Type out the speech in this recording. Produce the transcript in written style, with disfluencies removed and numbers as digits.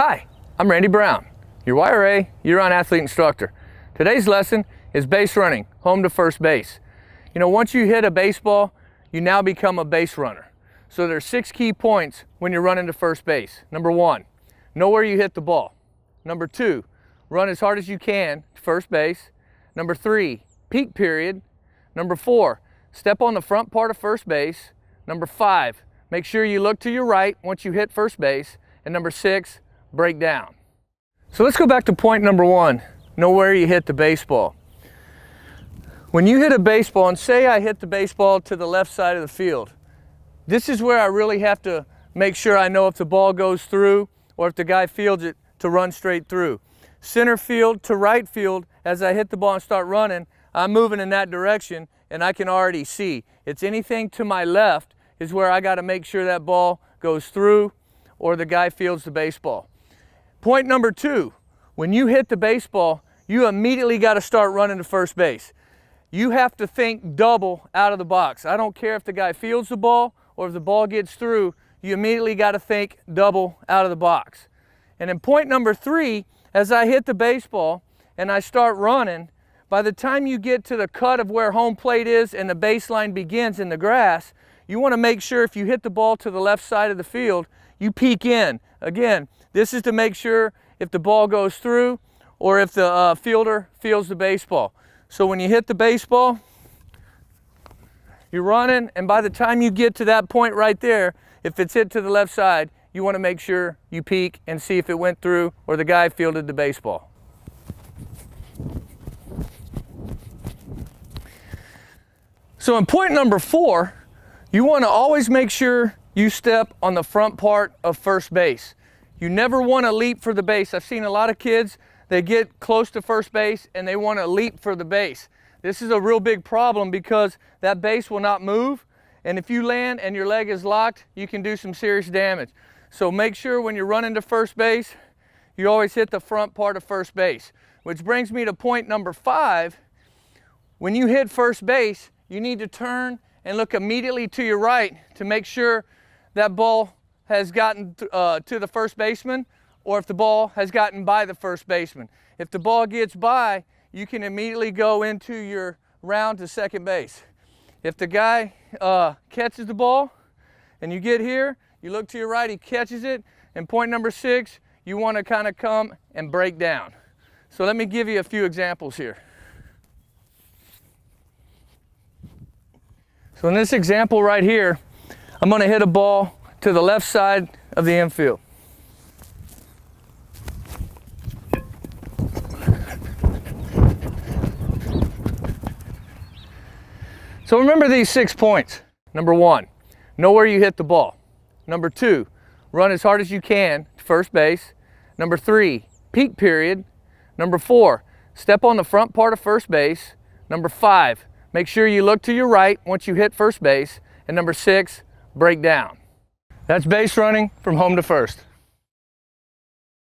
Hi, I'm Randy Brown, your YRA-Year athlete instructor. Today's lesson is base running, home to first base. You know, once you hit a baseball, you now become a base runner. So there's 6 key points when you're running to first base. Number 1, know where you hit the ball. Number 2, run as hard as you can to first base. Number 3, peak period. Number 4, step on the front part of first base. Number 5, make sure you look to your right once you hit first base. And number 6, break down. So let's go back to point number 1, know where you hit the baseball. When you hit a baseball, and say I hit the baseball to the left side of the field, this is where I really have to make sure I know if the ball goes through or if the guy fields it to run straight through. Center field to right field, as I hit the ball and start running, I'm moving in that direction and I can already see. It's anything to my left is where I got to make sure that ball goes through or the guy fields the baseball. Point number 2, when you hit the baseball, you immediately got to start running to first base. You have to think double out of the box. I don't care if the guy fields the ball or if the ball gets through, you immediately got to think double out of the box. And in point number 3, as I hit the baseball and I start running, by the time you get to the cut of where home plate is and the baseline begins in the grass, you want to make sure if you hit the ball to the left side of the field, you peek in. Again, this is to make sure if the ball goes through or if the fielder fields the baseball. So when you hit the baseball, you're running, and by the time you get to that point right there, if it's hit to the left side, you want to make sure you peek and see if it went through or the guy fielded the baseball. So in point number 4, you want to always make sure you step on the front part of first base. You never want to leap for the base. I've seen a lot of kids, they get close to first base and they want to leap for the base. This is a real big problem because that base will not move, and if you land and your leg is locked, you can do some serious damage. So make sure when you're running to first base, you always hit the front part of first base. Which brings me to point number 5. When you hit first base, you need to turn and look immediately to your right to make sure that ball has gotten to the first baseman, or if the ball has gotten by the first baseman. If the ball gets by, you can immediately go into your round to second base. If the guy catches the ball and you get here, you look to your right, he catches it, and point number 6, you want to kind of come and break down. So let me give you a few examples here. So in this example right here, I'm going to hit a ball to the left side of the infield. So remember these 6 points. Number 1, know where you hit the ball. Number 2, run as hard as you can to first base. Number 3, peak period. Number 4, step on the front part of first base. Number 5, make sure you look to your right once you hit first base. And number 6, break down. That's base running from home to first.